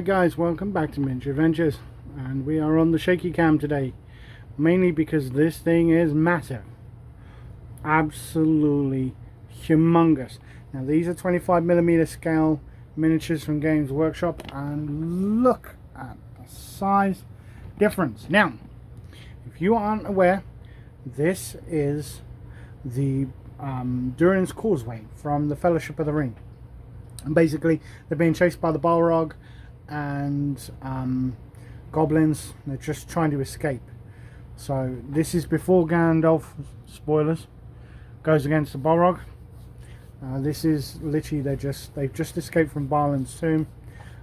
Hi guys, welcome back to Miniature Adventures, and we are on the shaky cam today, mainly because this thing is massive, absolutely humongous. Now these are 25mm scale miniatures from Games Workshop, and look at the size difference. Now if you aren't aware, this is the Durin's Causeway from the Fellowship of the Ring, and basically they're being chased by the Balrog and goblins. They're just trying to escape. So this is before Gandalf, spoilers, goes against the Balrog. This is literally they've just escaped from Balin's tomb,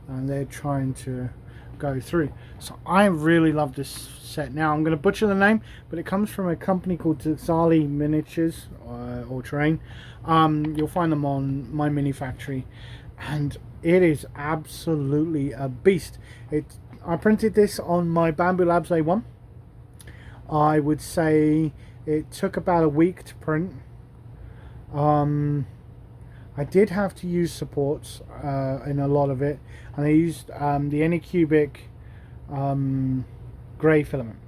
and they're trying to go through. So I really love this set. Now I'm going to butcher the name, but it comes from a company called Tzali Miniatures or Terrain. You'll find them on My Mini Factory, and it is absolutely a beast. I printed this on my Bamboo Labs A1. I would say it took about a week to print. I did have to use supports in a lot of it, and I used the Anycubic grey filament.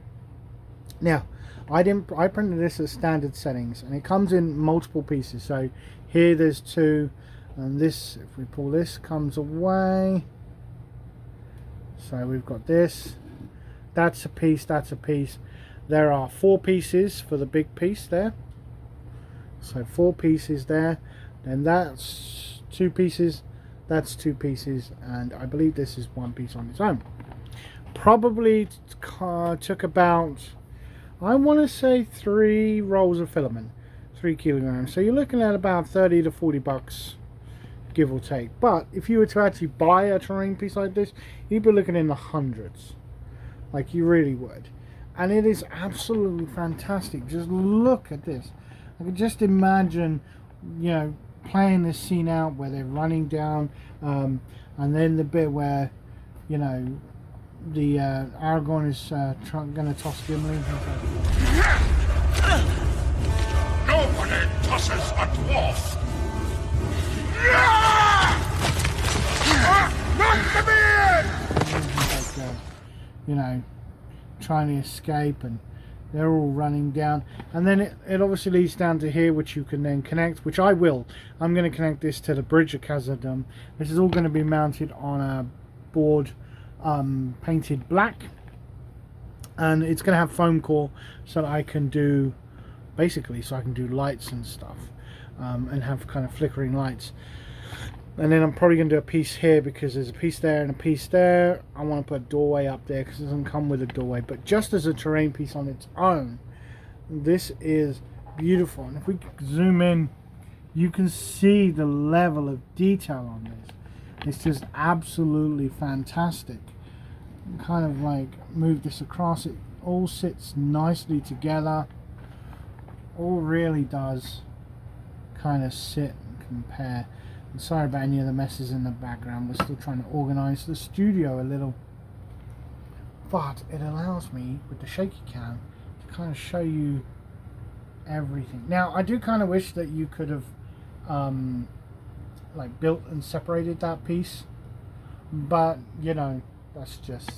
Now I printed this at standard settings, and it comes in multiple pieces. So here there's two, and this, if we pull this, comes away. So we've got this, that's a piece, that's a piece. There are 4 pieces for the big piece there, so 4 pieces there. Then that's 2 pieces, that's 2 pieces, and I believe this is 1 piece on its own. Probably took about, I want to say, 3 rolls of filament, 3 kilograms. So you're looking at about 30 to 40 bucks, give or take. But if you were to actually buy a terrain piece like this, you'd be looking in the hundreds, like you really would. And it is absolutely fantastic. Just look at this. I can just imagine, you know, playing this scene out where they're running down, and then the bit where, you know, the Aragorn is going to toss Gimli. Nobody tosses a dwarf. Not the beard! You know, trying to escape, and they're all running down, and then it obviously leads down to here, which you can then connect, which I will. I'm going to connect this to the Bridge of Khazad-dûm. This is all going to be mounted on a board painted black, and it's going to have foam core, so that I can do, basically, so I can do lights and stuff, and have kind of flickering lights. And then I'm probably going to do a piece here, because there's a piece there and a piece there. I want to put a doorway up there because it doesn't come with a doorway. But just as a terrain piece on its own, this is beautiful. And if we zoom in, you can see the level of detail on this. It's just absolutely fantastic. Kind of like move this across. It all sits nicely together. All really does kind of sit and compare. And sorry about any of the messes in the background. We're still trying to organize the studio a little, but it allows me with the shaky cam to kind of show you everything. Now I do kind of wish that you could have like built and separated that piece, but you know, that's just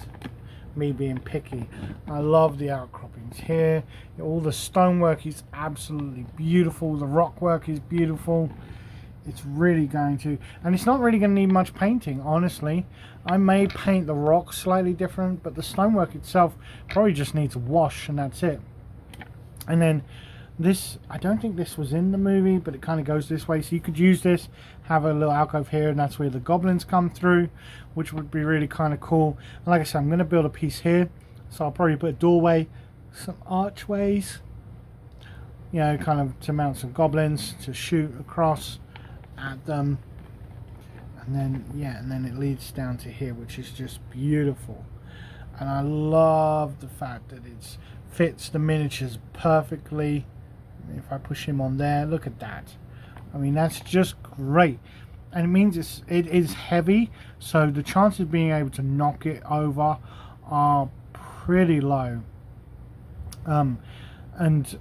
me being picky. I love the outcroppings here. All the stonework is absolutely beautiful. The rock work is beautiful. It's really going to, and it's not really going to need much painting, honestly. I may paint the rocks slightly different, but the stonework itself probably just needs a wash, and that's it. And then this, I don't think this was in the movie, but it kind of goes this way, so you could use this, have a little alcove here, and that's where the goblins come through, which would be really kind of cool. And like I said, I'm going to build a piece here, so I'll probably put a doorway, some archways, you know, kind of to mount some goblins to shoot across at them, and then yeah, and then it leads down to here, which is just beautiful. And I love the fact that it fits the miniatures perfectly. If I push him on there, look at that. I mean, that's just great. And it means it is heavy, so the chances of being able to knock it over are pretty low. And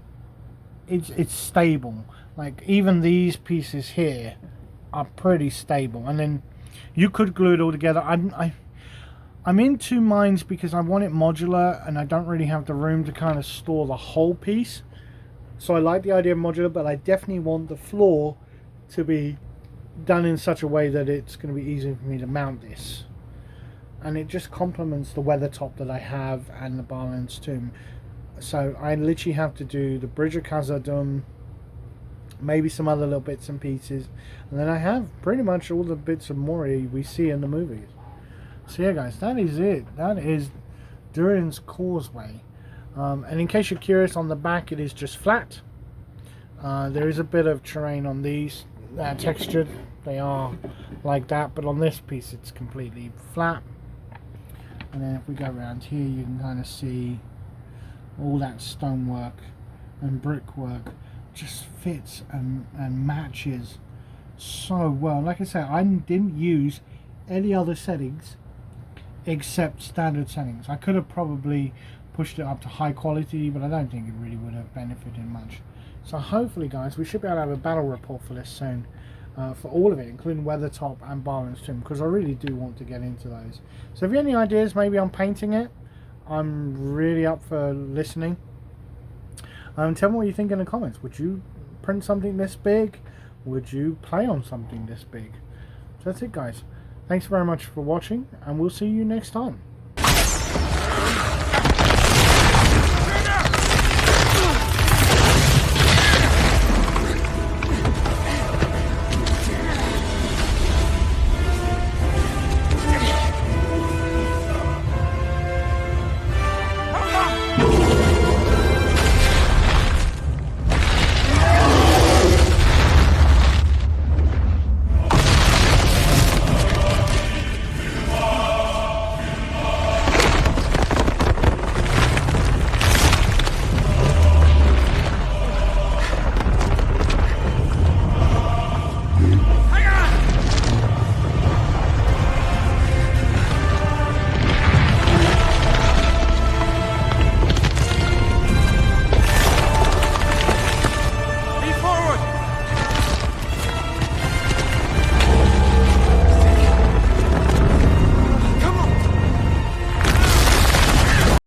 it's stable. Like even these pieces here are pretty stable, and then you could glue it all together. I'm in two minds because I want it modular and I don't really have the room to kind of store the whole piece. So I like the idea of modular, but I definitely want the floor to be done in such a way that it's going to be easy for me to mount this. And it just complements the weather top that I have and the Barman's tomb. So I literally have to do the Bridge of Khazad-dûm, maybe some other little bits and pieces, and then I have pretty much all the bits of Moria we see in the movies. So yeah guys, that is it. That is Durin's Causeway. And in case you're curious, on the back it is just flat. There is a bit of terrain on these textured. They are like that, but on this piece it's completely flat. And then if we go around here, you can kind of see all that stonework and brickwork just fits and matches so well. Like I said, I didn't use any other settings except standard settings. I could have probably pushed it up to high quality, but I don't think it really would have benefited much. So hopefully guys, we should be able to have a battle report for this soon, for all of it, including Weathertop and Barman's Tomb, because I really do want to get into those. So if you have any ideas maybe on painting it, I'm really up for listening. Tell me what you think in the comments. Would you print something this big? Would you play on something this big? So that's it guys. Thanks very much for watching, and we'll see you next time.